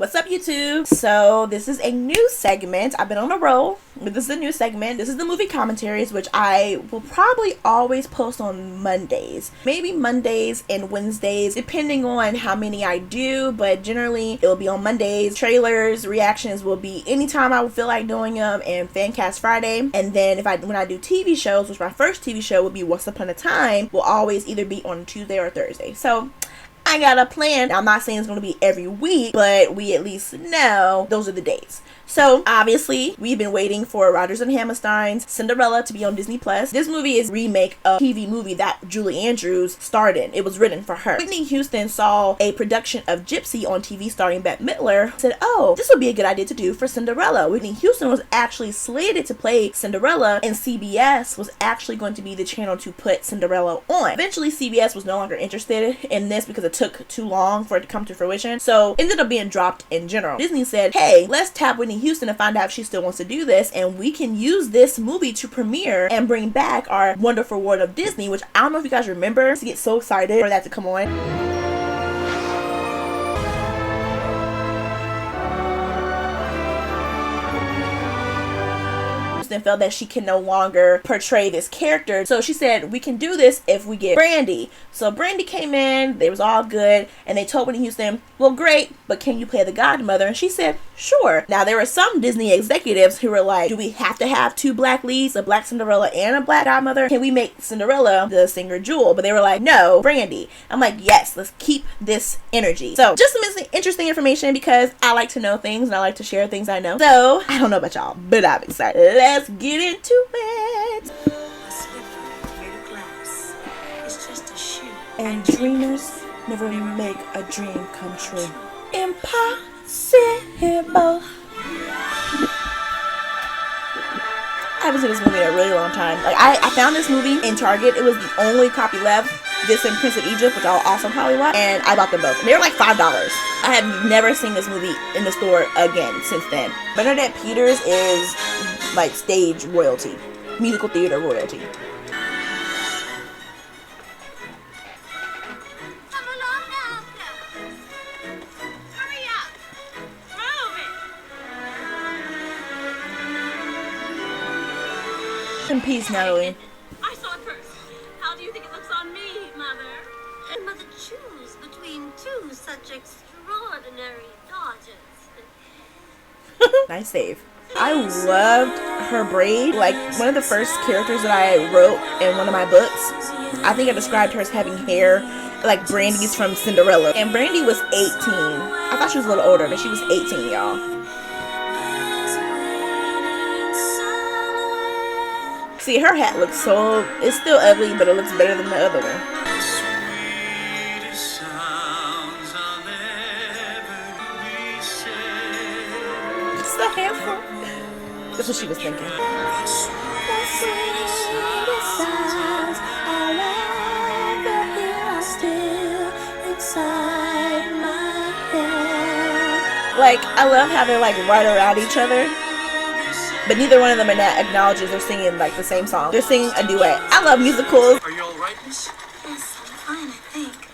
What's up, YouTube? So this is a new segment. I've been on a roll, but this is a new segment. This is the movie commentaries, which I will probably always post on Mondays. Maybe Mondays and Wednesdays, depending on how many I do, but generally it will be on Mondays. Trailers, reactions will be anytime I would feel like doing them, and Fancast Friday. And then when I do TV shows, which my first TV show would be Once Upon a Time, will always either be on Tuesday or Thursday. So I got a plan. I'm not saying it's going to be every week, but we at least know those are the days. So obviously we've been waiting for Rogers and Hammerstein's Cinderella to be on Disney Plus. This movie is a remake of a TV movie that Julie Andrews starred in. It was written for her. Whitney Houston saw a production of Gypsy on TV starring Bette Midler, said, oh, this would be a good idea to do for Cinderella. Whitney Houston was actually slated to play Cinderella, and CBS was actually going to be the channel to put Cinderella on. Eventually CBS was no longer interested in this because it took too long for it to come to fruition, so it ended up being dropped in general. Disney said, hey, let's tap Whitney Houston to find out if she still wants to do this, and we can use this movie to premiere and bring back our wonderful world of Disney, which I don't know if you guys remember. I used to get so excited for that to come on. And felt that she can no longer portray this character, so she said we can do this if we get Brandy. So Brandy came in, they was all good, and they told Whitney Houston, well, great, but can you play the godmother? And she said sure. Now there were some Disney executives who were like, do we have to have two black leads, a black Cinderella and a black godmother? Can we make Cinderella the singer Jewel? But they were like, no, Brandy. I'm like, yes, let's keep this energy. So just some interesting information, because I like to know things and I like to share things I know. So I don't know about y'all, but I'm excited. Let's get into it. And dreamers never make a dream come true. Impossible. I haven't seen this movie in a really long time. Like I found this movie in Target. It was the only copy left. This and Prince of Egypt, which I'll also probably watch, and I bought them both. They were like $5. I have never seen this movie in the store again since then. Bernadette Peters is like stage royalty, musical theater royalty. Come along now, hurry up, move it. In peace, Natalie. I saw it first. How do you think it looks on me, Mother? And Mother, choose between two such extraordinary daughters. Nice save. I loved her braid. Like one of the first characters that I wrote in one of my books, I think I described her as having hair like Brandy's from Cinderella. And Brandy was 18. I thought she was a little older, but she was 18, y'all. See, her hat looks so, it's still ugly, but it looks better than the other one. So handsome. That's what she was thinking. Like, I love how they're like right around each other, but neither one of them acknowledges they're singing like the same song. They're singing a duet. I love musicals. Are you all right, miss? Yes, I'm fine, I think.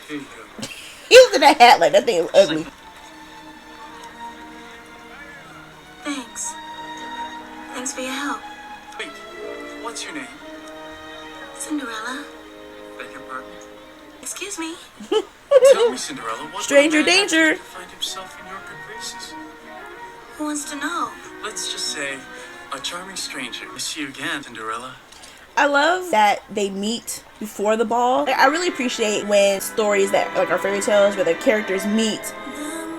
Here you go. He was in that hat like that thing is ugly. Thanks. Thanks for your help. Wait, what's your name? Cinderella. Beg your pardon? Excuse me. Tell me, Cinderella, what Stranger would a man have to danger. do to find himself in your good graces? Who wants to know? Let's just say a charming stranger. Miss you again, Cinderella. I love that they meet before the ball. Like, I really appreciate when stories that like are fairy tales where the characters meet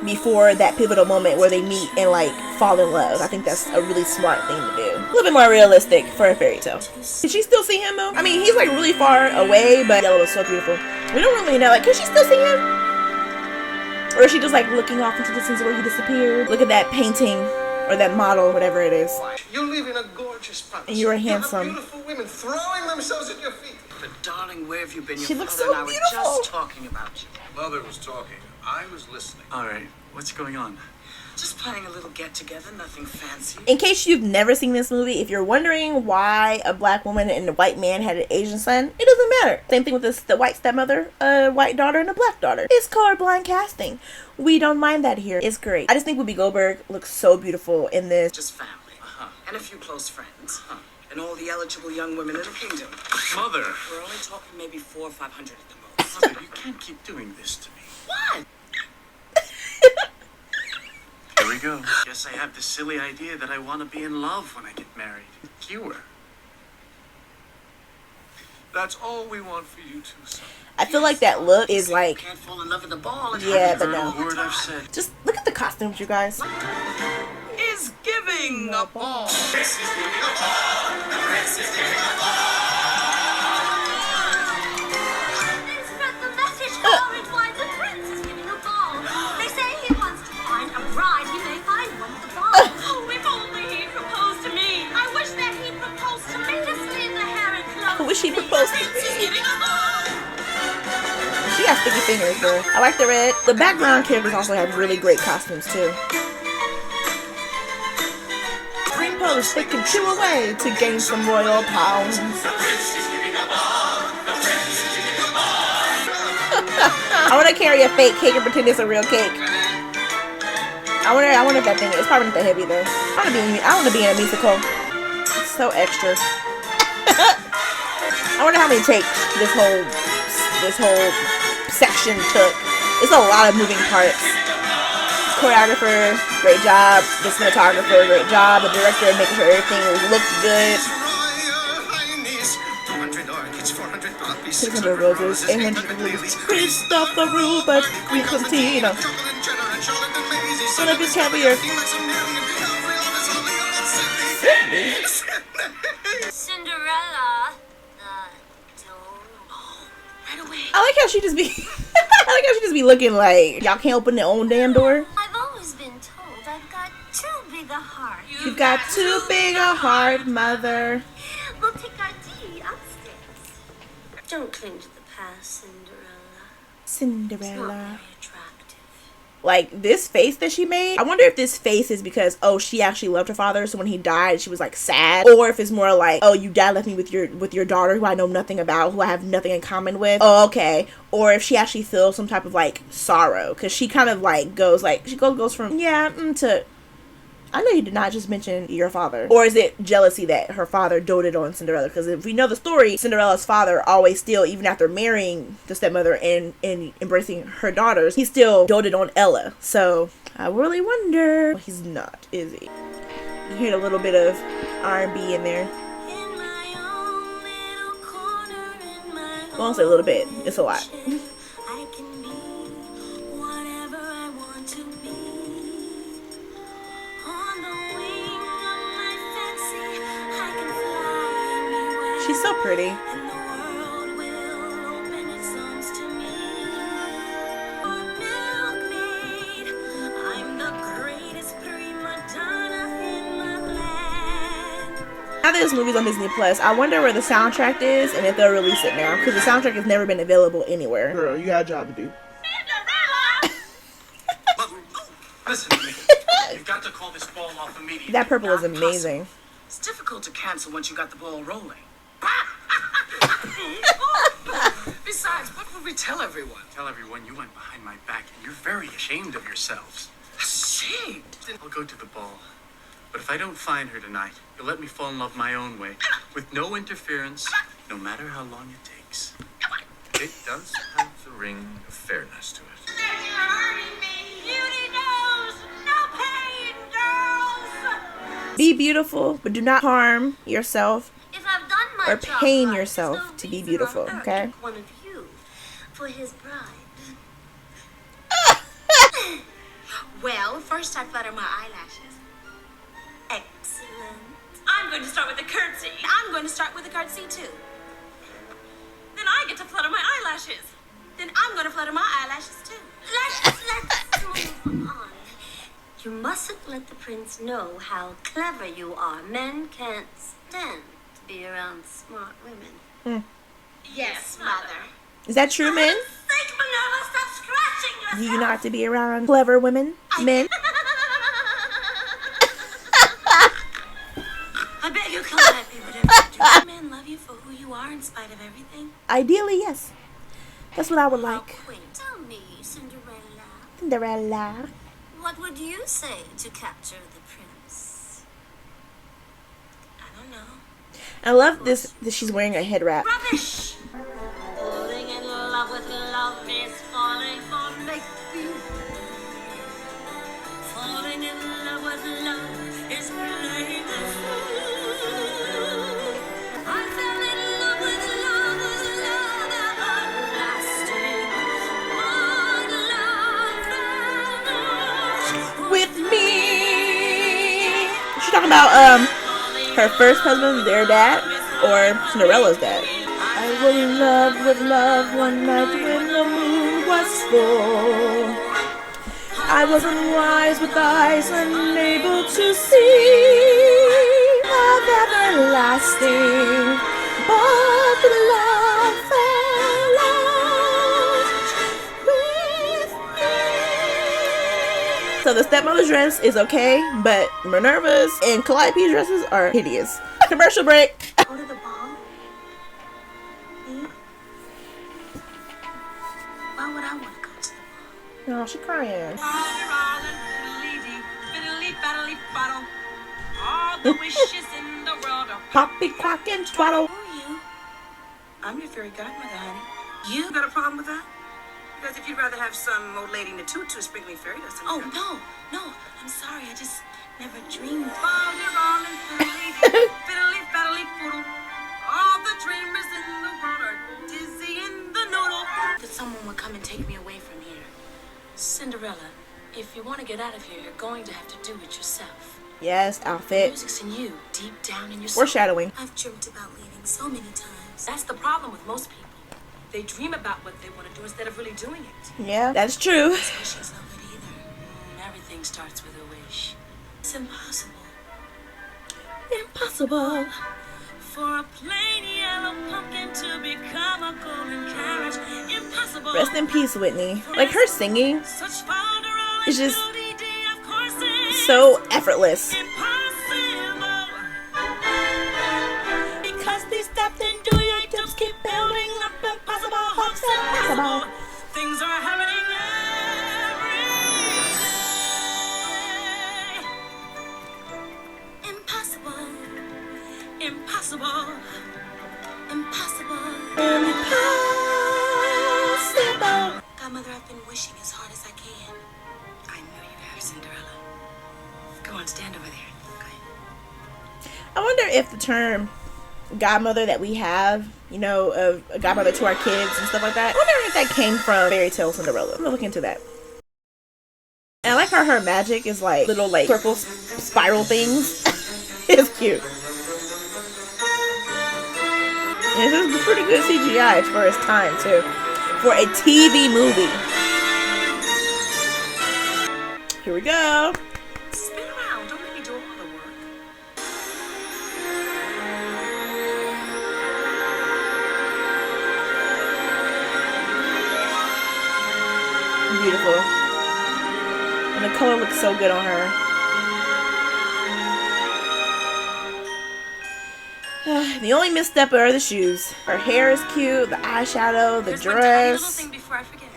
before that pivotal moment where they meet and like fall in love. I think that's a really smart thing to do. A little bit more realistic for a fairy tale. Can she still see him though? I mean, he's like really far away, but Yellow was so beautiful. We don't really know. Like, can she still see him? Or is she just like looking off into the distance where he disappeared? Look at that painting or that model, whatever it is. You live in a gorgeous palace. And you are You have handsome. beautiful women throwing themselves at your feet. But darling, where have you been? She Your looks father so and I were beautiful. just talking about you. Mother was talking I was listening. All right, what's going on? Just planning a little get-together, nothing fancy. In case you've never seen this movie, if you're wondering why a black woman and a white man had an Asian son, it doesn't matter. Same thing with the white stepmother, a white daughter, and a black daughter. It's colorblind casting. We don't mind that here. It's great. I just think Whoopi Goldberg looks so beautiful in this. Just family. And a few close friends. And all the eligible young women in the kingdom. Mother! We're only talking maybe 400 or 500 at the most. Mother, you can't keep doing this to me. What? Here we go. Guess I have this silly idea that I want to be in love when I get married. You were. That's all we want for you two, son. I feel like that look is like, Can't fall in love with the ball. And yeah, but Every no. word I've said. Just look at the costumes, you guys. Is giving a ball. Spread the message far and wide. The prince is giving a ball. They say he wants to find a bride. He may find one at the ball. Oh, if only he proposed to me. I wish that he proposed to me. Just leave the hair and clothes. I wish he proposed to Prince is me. giving a ball. She got sticky fingers, girl. I like the red. The background characters also have really great costumes, too. Green Polish, they can chew away to gain some royal pounds. I want to carry a fake cake and pretend it's a real cake. I wonder if that thing is. It's probably not that heavy, though. I want to be in a musical. It's so extra. I wonder how many takes this whole section took. It's a lot of moving parts. Choreographer, great job. The cinematographer, great job. The director making sure everything looked good. 600 roses, 800 lilies. Christopher Rupert, Queen Constantina. Son of his caviar. Cinderella. Right away. I like how she just be looking like y'all can't open their own damn door. I've always been told I've got too big a heart. You've got too big a heart, mother. We'll take our tea upstairs. Don't cling to the past, Cinderella. It's not Cinderella. very attractive. Like this face that she made, I wonder if this face is because, oh, she actually loved her father, so when he died she was like sad, or if it's more like, oh, you dad left me with your daughter who I know nothing about, who I have nothing in common with. Oh, okay. Or if she actually feels some type of like sorrow, because she kind of like goes from yeah to I know you did not just mention your father. Or is it jealousy that her father doted on Cinderella? Because if we know the story, Cinderella's father always still, even after marrying the stepmother and embracing her daughters, he still doted on Ella. So I really wonder. Well, he's not, is he? You hear a little bit of R&B in there. In my own little corner, in my I won't say a little bit. It's a lot. I can be whatever I want to be. On the wing of my fancy, I can fly anywhere. She's so pretty. And the world will open its arms to me. Milkmaid, I'm the greatest prima donna in my land. Now that this movie's on Disney Plus, I wonder where the soundtrack is and if they'll release it now, because the soundtrack has never been available anywhere. Girl, you got a job to do. Mother, listen to me. You've got to call this ball off immediately. That purple is Not amazing. It's difficult to cancel once you got the ball rolling. Besides, what would we tell everyone? Tell everyone you went behind my back and you're very ashamed of yourselves. Ashamed. I'll go to the ball. But if I don't find her tonight, you'll let me fall in love my own way, with no interference, no matter how long it takes. It does have the ring of fairness to it. You're hurting me. Beauty knows no pain, girls. Be beautiful, but do not harm yourself. If I've done my Or job pain right, yourself there's no to be reason beautiful, on earth okay? to pick one of you for his bride. Well, first I flutter my eyelashes. Excellent. I'm going to start with a curtsy. I'm going to start with a curtsy too. Then I get to flutter my eyelashes. Then I'm going to flutter my eyelashes too. Let's move on. You mustn't let the prince know how clever you are. Men can't stand to be around smart women. Yes, mother. Is that true, men? Think, Minerva, stop scratching Do you not have to be around clever women? Men? I beg you, Calliope, whatever you do. Men love you for who you are in spite of everything. Ideally, yes. That's what I would How like. quaint. Tell me, Cinderella, Cinderella. what would you say to capture the prince? I don't know. I love this that she's wearing a head wrap. Rubbish! Falling in love with love is falling for make-believe. Falling in love with love is playing the fool. I fell in love with love everlasting. One love With me. She's talking about her first husband, their dad, or Cinderella's dad. I was in love with love one night when the moon was full. I was unwise with eyes unable to see love everlasting, but the love fell out with me. So the stepmother's dress is okay, but Minerva's and Calliope's dresses are hideous. Commercial break. Go to the ball? Why would I want to go to the ball? No, she's crying. All the wishes in the world are Poppy, quack, and twaddle. Who are you? I'm your fairy godmother, honey. You got a problem with that? Because if you'd rather have some old lady in a tutu sprinkling fairy dust on your Oh, no. I'm sorry. I just never dreamed. All the dreamers in the world are dizzy in the noodle. That someone would come and take me away from here. Cinderella, if you want to get out of here, you're going to have to do it yourself. Yes, outfit. Music's in you, deep down in your soul. Foreshadowing. I've dreamt about leaving so many times. That's the problem with most people. They dream about what they want to do instead of really doing it. Yeah, that's true. Wishing's not good either. Everything starts with a wish. It's impossible. Impossible. For a plain yellow pumpkin to become a golden carriage. Impossible. Rest in peace, Whitney. Like, her singing Such folderol is just melody, of course it's so effortless. impossible. Because these steps into your tips keep building up impossible hopes. Impossible. Things are happening every day. Impossible. Impossible. Impossible. Impossible. Godmother, I've been wishing as hard as I can. I know you have, Cinderella. Go on, stand over there. Okay. I wonder if the term godmother that we have, you know, of a godmother to our kids and stuff like that, I wonder if that came from fairy tale Cinderella. I'm gonna look into that. And I like how her magic is like little like circle spiral things. It's cute. And this is pretty good CGI for its time too. For a TV movie. Here we go. Spin around. Don't make me do all the work. Beautiful. And the color looks so good on her. The only misstep are the shoes. Her hair is cute, the eyeshadow, the There's one tiny little dress, thing before I forget.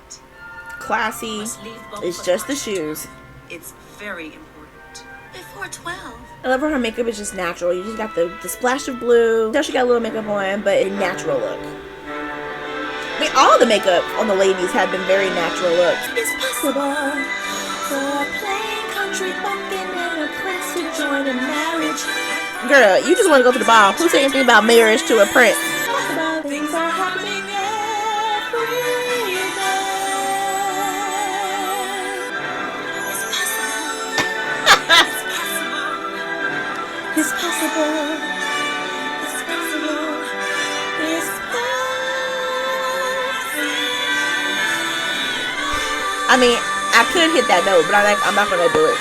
classy. Must leave both It's foot just the washed. shoes. It's very important. Before 12. I love how her makeup is just natural. You just got the splash of blue. Now she got a little makeup on, but a natural look. I mean, all the makeup on the ladies have been very natural looks. It's possible for a plain country bumpkin and a prince to join in marriage. Girl, you just want to go to the ball. Who said anything about marriage to a prince? Things are happening every day. It's possible. It's possible. It's possible. I mean, I could hit that note, but I'm not gonna do it.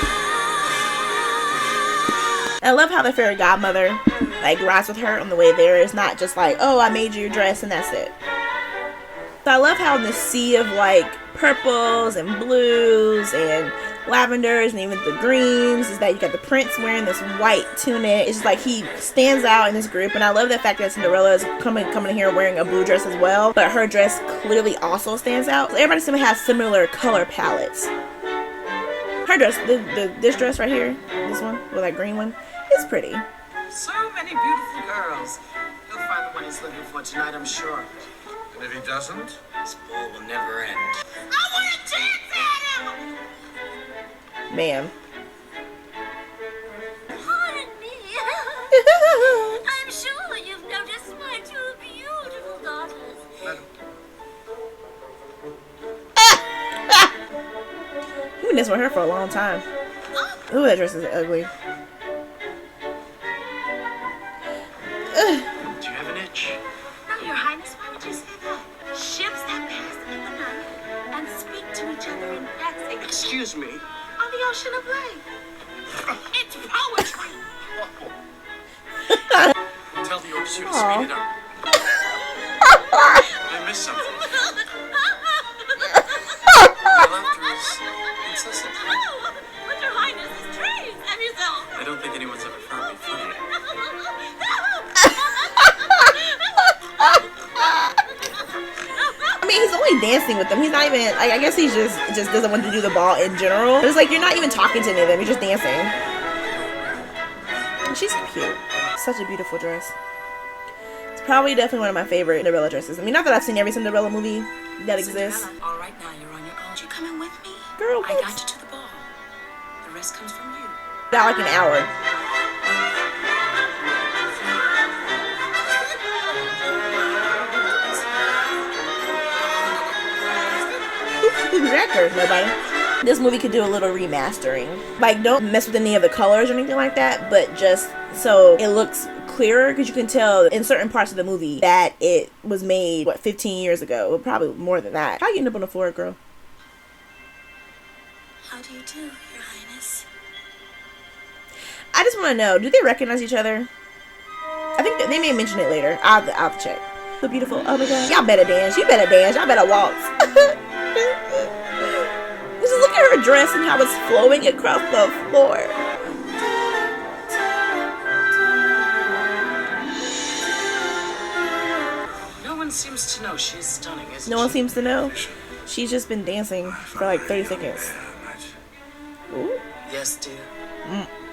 I love how the fairy godmother like rides with her on the way there. It's not just like, oh, I made you your dress and that's it. It's So I love how in this sea of like purples and blues and lavenders and even the greens is that you got the prince wearing this white tunic. It's just like he stands out in this group, and I love the fact that Cinderella is coming in here wearing a blue dress as well, but her dress clearly also stands out. So everybody seems to have similar color palettes. Her dress, this dress right here, this one with that green one, is pretty. So many beautiful girls. He'll find the one he's looking for tonight, I'm sure. And if he doesn't, This ball will never end. I want to dance at him! Man. Pardon me. I'm sure you've noticed my two beautiful daughters. madam, You've been dancing with her for a long time. Ooh, that dress is ugly. Do you have an itch? No, Your Highness, why would you say that? Ships that pass in the night and speak to each other in passing Excuse me. on the ocean of light. It's poetry. Tell the orchestra to Aw. speed it up. I missed something. The laughter is incessant. Oh, but Your Highness is trees and yourself. I don't think anyone's ever found me funny. I mean, he's only dancing with them. He's not even, like, I guess he just doesn't want to do the ball in general. But it's like, you're not even talking to any of them. You're just dancing. She's cute. Such a beautiful dress. It's probably definitely one of my favorite Cinderella dresses. I mean, not that I've seen every Cinderella movie that exists. Cinderella, all right, now you're on your own. You coming with me? Girl, I what? got you to the ball. The rest comes from you. Got like an hour. Who's the actor? Nobody. This movie could do a little remastering. Like, don't mess with any of the colors or anything like that, but just so it looks clearer, because you can tell in certain parts of the movie that it was made, what, 15 years ago? Well, probably more than that. How you end up on the floor, girl? How do you do, Your Highness? I just want to know, do they recognize each other? I think they may mention it later. I'll have to check. So beautiful. Oh my god. Y'all better dance. You better dance. Y'all better waltz. Just look at her dress and how it's flowing across the floor. No one seems to know she's stunning, isn't No one she? seems to know. She's just been dancing for like 30 seconds. Ooh. Yes, dear.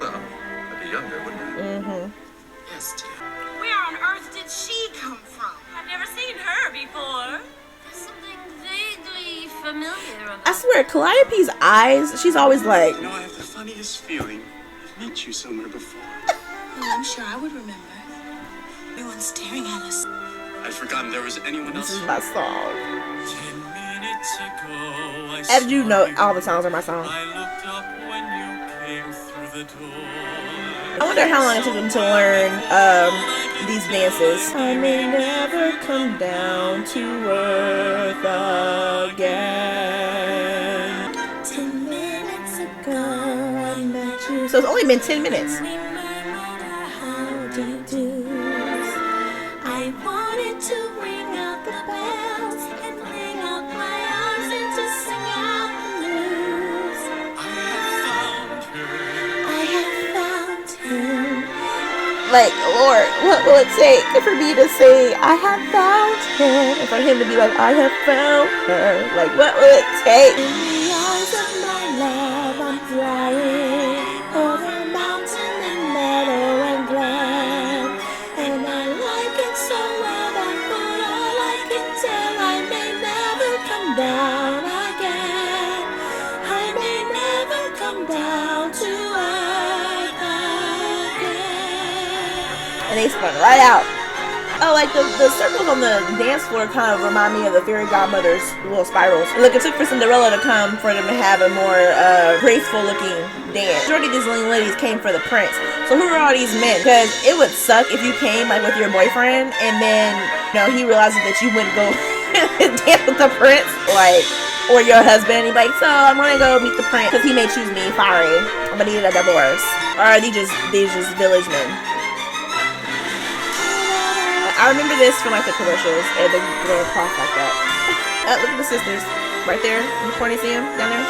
well, I'd be younger, wouldn't I? Mm-hmm. Yes, dear. Where on earth did she come from? I've never seen her before. There's something vaguely familiar about I swear, Calliope's eyes, she's always like, You know, I have the funniest feeling. I've met you somewhere before. Oh, I'm sure I would remember. Everyone's staring at us. I'd forgotten there was anyone this else. is my song. 10 minutes ago, I As you know, saw all the songs are my song. I looked up when you came through the door. I wonder how long it took them to learn these dances. I may never come down to earth again. 10 minutes ago, I met you. So it's only been 10 minutes. How do you do? I wanted to ring out the bells and fling out my arms and to sing out the news. I have found him. Like, Lord, what will it take for me to say, I have found him? And for him to be like, I have found her. Like, what will it take? In the eyes of my love, I'm flying over mountain and meadow and glen. And I like it so well that for all I can tell, I may never come down again. I may never come down to earth again. And they spun right out. Oh, like the circles on the dance floor kind of remind me of the fairy godmother's little spirals. Look, it took for Cinderella to come for them to have a more graceful looking dance. Majority of these young ladies came for the prince. So who are all these men? Because it would suck if you came like with your boyfriend and then, you know, he realizes that you wouldn't go and dance with the prince, like, or your husband. And he's like, so I'm gonna go meet the prince because he may choose me. Sorry, I'm gonna need a divorce. Or are these just village men? I remember this from like the commercials and the girl across like that. Look at the sisters. Right there. In the corner, see them down there?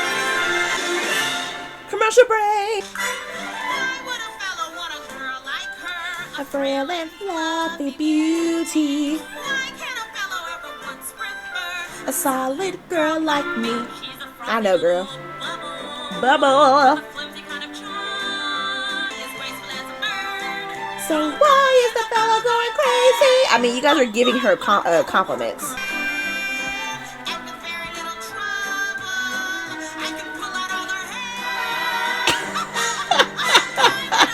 Commercial break! Why would a fellow want a girl like her? A frail and fluffy beauty. Why can't a fellow ever want Spritz? A solid girl like me. She's a I know, girl. bubble. Bubble. Flimsy kind of charm. As graceful as a bird. So why is the fella going crazy? I mean, you guys are giving her compliments. And with very little trouble, I can pull out all her hair.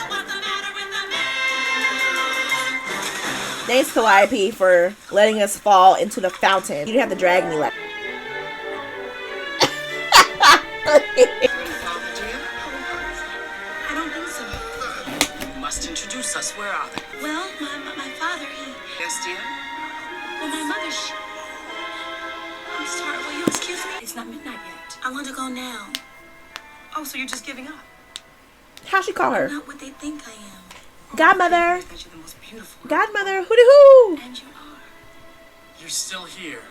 What's the matter with the man? Thanks, Calliope, for letting us fall into the fountain. You didn't have to drag me like. I don't think so. You must introduce us. Where are they? Well, my father, he... Yes, dear? Well, my mother, she... I'm sorry, will you excuse me? It's not midnight yet. I want to go now. Oh, so you're just giving up? How'd she call her? Not what they think I am. Godmother. That you're the most beautiful. Godmother. Hooty hoo. And you are. You're still here.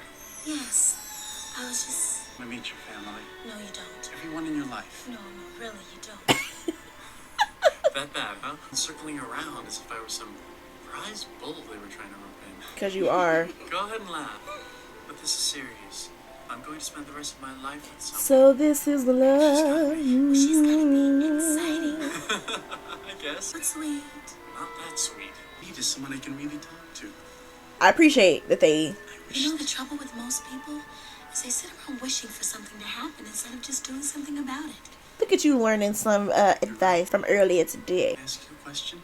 Yes. I was just... I meet your family. No, you don't. Everyone in your life. No, really, you don't. That bad, huh? Circling around as if I were some prize bull they were trying to rope in. Because you are. Go ahead and laugh. But this is serious. I'm going to spend the rest of my life with someone. So this is the love. She's gonna be exciting. I guess. But sweet. Not that sweet. Need is someone I can really talk to. I appreciate that they. You know, the trouble with most people is they sit around wishing for something to happen instead of just doing something about it. Look at you learning some advice from earlier today. Can I ask you a question?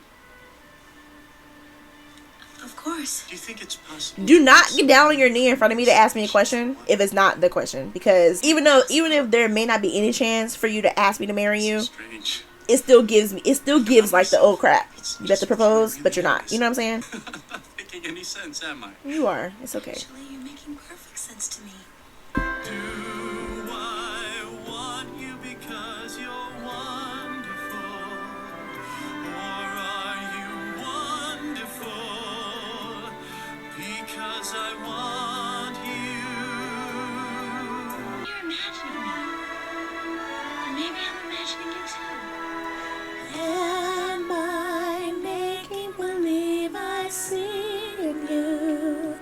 Of course. Do you think it's possible? Do not get down on your knee in front of me to ask me a question if it's not the question. Because even if there may not be any chance for you to ask me to marry you, Strange. it still gives like the old crap. You have to propose, but you're not. You know what I'm saying? I'm not making any sense, am I? You are. It's okay. Actually, you're making perfect sense to me. Do I want you because you're wonderful? Or are you wonderful because I want you? You're imagining me. And maybe I'm imagining you too. Am I making believe I see in you?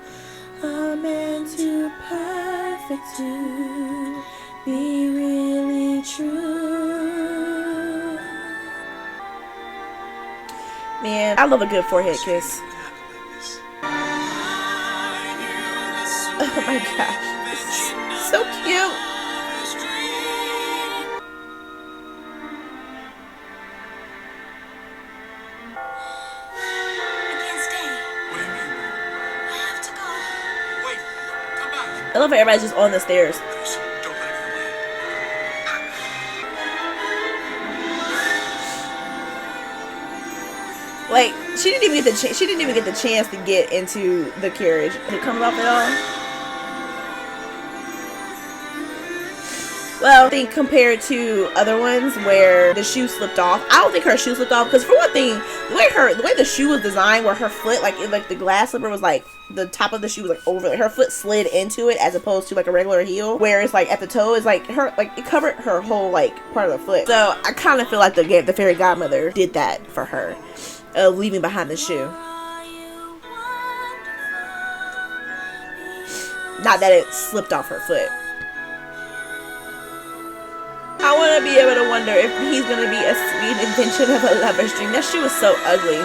A man too perfect to be really true. Man, I love a good forehead kiss. Oh my gosh. This is so cute. I can't stay. What do you mean? I have to go. Wait, come back. I love how everybody's just on the stairs. Chris, don't let her away. Like she didn't even get the chance to get into the carriage. Did it come off at all? Well, I think compared to other ones where the shoe slipped off, I don't think her shoe slipped off because for one thing, the way the shoe was designed, where her foot like the glass slipper was like the top of the shoe was like over, her foot slid into it as opposed to like a regular heel, where it's like at the toe is like her it covered her whole like part of the foot. So I kind of feel like the fairy godmother did that for her, leaving behind the shoe. Not that it slipped off her foot. I want to be able to wonder if he's going to be a sweet invention of a lover's dream. That shoe was so ugly.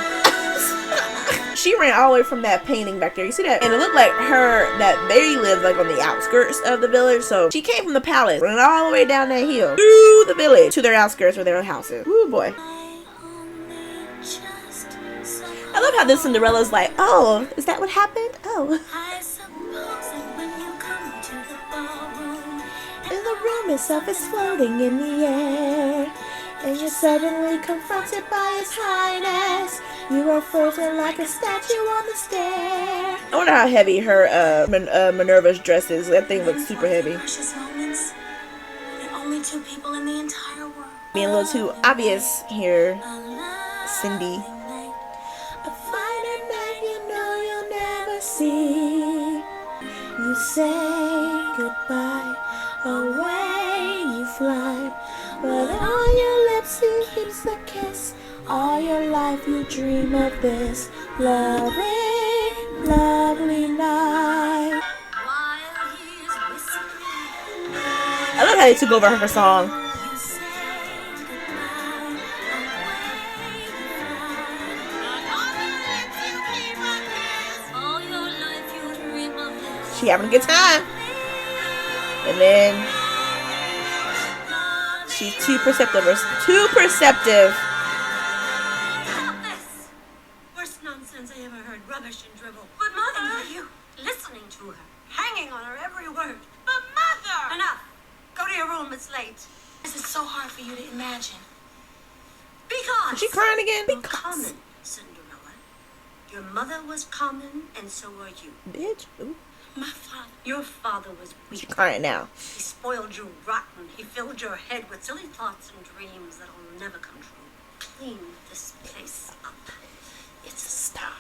She ran all the way from that painting back there. You see that? And it looked like that they lived like on the outskirts of the village. So she came from the palace, running all the way down that hill through the village to their outskirts where their house is. Ooh, boy. I love how this Cinderella's like, oh, is that what happened? Oh. I suppose that when you come to the ballroom, And the room itself is floating in the air, and you're suddenly confronted by His Highness. You are frozen like a statue on the stair. I wonder how heavy her Minerva's dress is. That thing looks super heavy. precious moments, the only two people in the entire world. Being a little too obvious here, Cindy. A finer night you know you'll never see. You say goodbye, away you fly. But on your lips he keeps a kiss. All your life you dream of this lovely, lovely night. While he's whispering, I love how they took over her song. you say goodbye, away you fly. All your life you dream of this. She having a good time. And then she's too perceptive. Too perceptive. Stop this! Worst nonsense I ever heard. Rubbish and dribble. But Mother! And you, listening to her, hanging on her every word. But Mother! Enough! Go to your room, it's late. This is so hard for you to imagine. Because Is she crying again? you're Because. common, Cinderella. Your mother was common, and so are you. Bitch. Ooh. My father, your father was She weak. crying now. He spoiled you rotten. He filled your head with silly thoughts and dreams that'll never come true. Clean this place up. It's a start.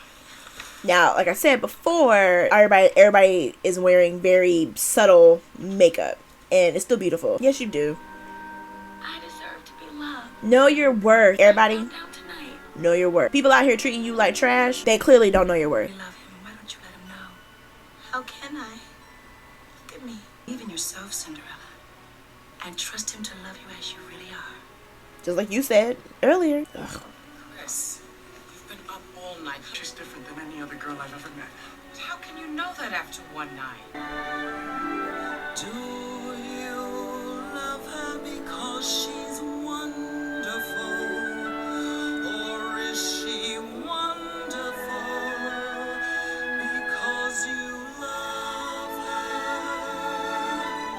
Now, like I said before, everybody is wearing very subtle makeup. And it's still beautiful. Yes, you do. I deserve to be loved. Know your worth. Everybody, Calm down tonight. know your worth. People out here treating you like trash, they clearly don't know your worth. You love him. Why don't you let him know? How can I? Look at me. Believe in yourself, Cinderella. And trust him to love you as you really are. Just like you said earlier. Ugh. Chris, you've been up all night. She's different than any other girl I've ever met. How can you know that after one night? Do you love her because she's wonderful? Or is she wonderful because you love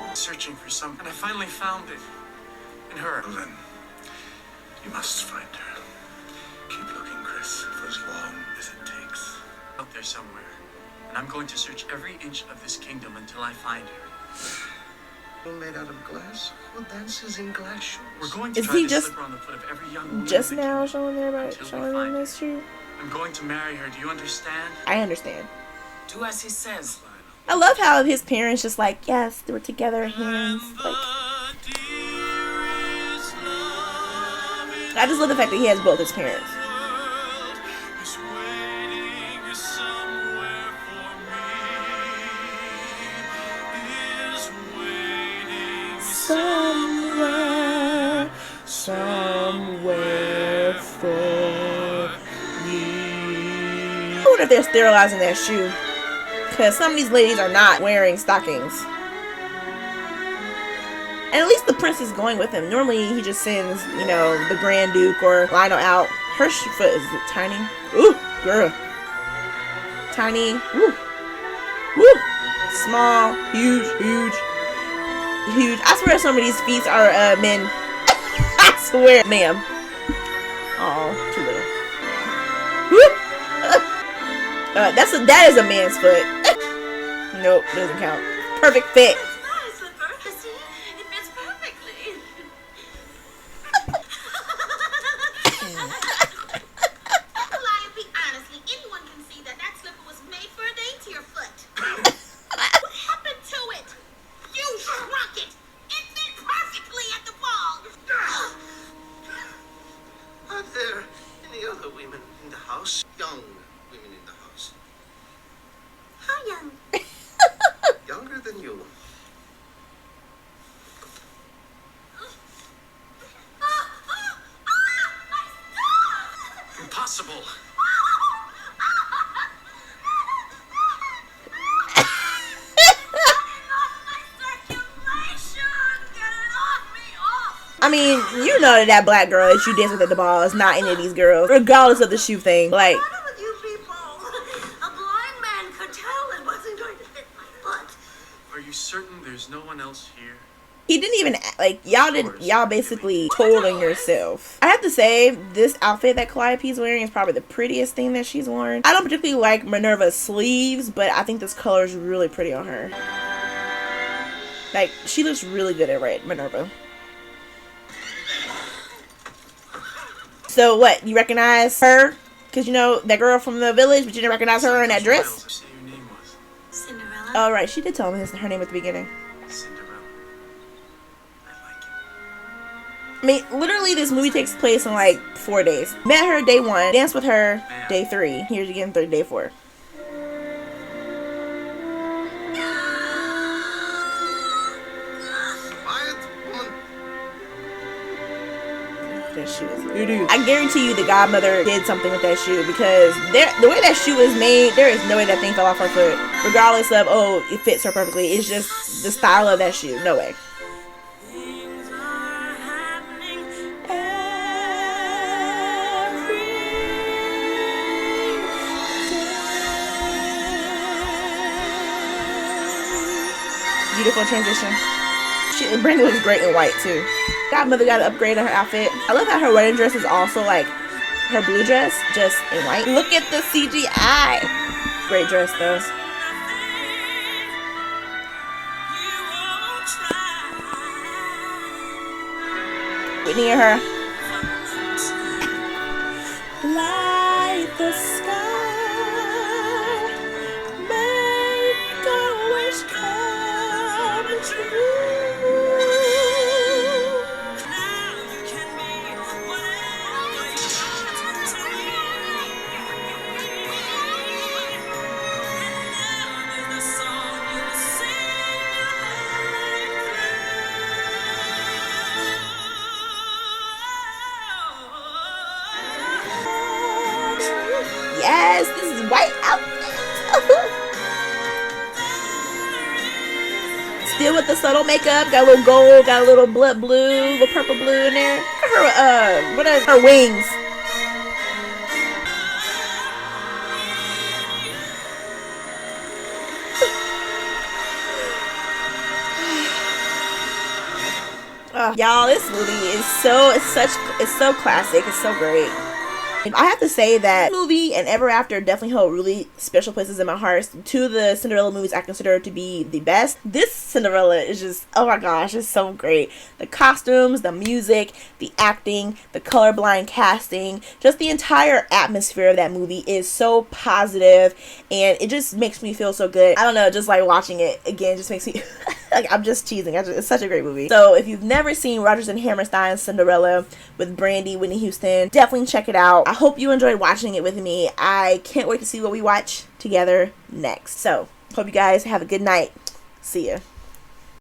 her? Searching for something, and I finally found it. In her. Well, then, you must find her. Keep looking, Chris, for as long as it takes. Out there somewhere. And I'm going to search every inch of this kingdom until I find her. All made out of glass? Who dances in glass shoes? We're going to Is try he to just- slip her on the foot of every young woman Just in the now kingdom showing everybody, until we showing them find this her. shoe. I'm going to marry her. Do you understand? I understand. Do as he says. I love how his parents just like, yes, they were together, hands. Like, The dearest love in I just love the fact that he has both his parents. the world is waiting somewhere for me. Is waiting Somewhere, somewhere for me. I wonder if they're sterilizing that shoe. Because some of these ladies are not wearing stockings. And at least the prince is going with him. Normally he just sends, you know, the Grand Duke or Lionel out. Her foot is tiny. Ooh, girl. Tiny. Ooh. Woo. Small. Huge. Huge. Huge. I swear some of these feet are men. I swear, ma'am. Oh, too little. Woo. That is a man's foot. Nope, doesn't count. Perfect fit. It's not a slipper. See? It fits perfectly. Calliope, honestly, anyone can see that that slipper was made for a daintier foot. What happened to it? You shrunk it. It fit perfectly at the ball. Are there any other women in the house? Young women in the house. How young? Younger than you. Impossible. I mean, you know that black girl that you dance with at the ball is not any of these girls, regardless of the shoe thing. Like, None of you people. A blind man could tell it wasn't going to fit my foot. Are you certain there's no one else here? he didn't even, like, y'all basically told on yourself. I have to say, this outfit that Calliope's wearing is probably the prettiest thing that she's worn. I don't particularly like Minerva's sleeves, but I think this color is really pretty on her. Like, she looks really good at red, Minerva. So what, you recognize her? Because you know that girl from the village, but you didn't recognize her in that dress? Say your name was. Cinderella. Oh, right, she did tell him her name at the beginning. I mean, literally, this movie takes place in like 4 days. Met her day 1, danced with her day 3. Here's again day 4. Quiet, woman. That shoe is voodoo. I guarantee you the godmother did something with that shoe, because the way that shoe is made, there is no way that thing fell off her foot. Regardless of, oh, it fits her perfectly. It's just the style of that shoe. No way. Things are happening. Beautiful transition. Brandon looks great in white too. Godmother got to upgrade her outfit. I love how her wedding dress is also like her blue dress, just in white. Look at the CGI. Great dress though. Whitney and her. Light the sky, make a wish come true. Yes, this is white outfit. Still with the subtle makeup, got a little gold, got a little blood blue, little purple blue in there. Her what are her wings? Y'all, this movie is so classic. It's so great. I have to say that movie and Ever After definitely hold really special places in my heart. Two of the Cinderella movies I consider to be the best. This Cinderella is just, oh my gosh, it's so great. The costumes, the music, the acting, the colorblind casting, just the entire atmosphere of that movie is so positive, and it just makes me feel so good. I don't know, just like watching it again just makes me like I'm just cheesing. It's such a great movie. So if you've never seen Rogers and Hammerstein's Cinderella with Brandy, Whitney Houston, definitely check it out. I hope you enjoyed watching it with me. I can't wait to see what we watch together next. So hope you guys have a good night. See ya.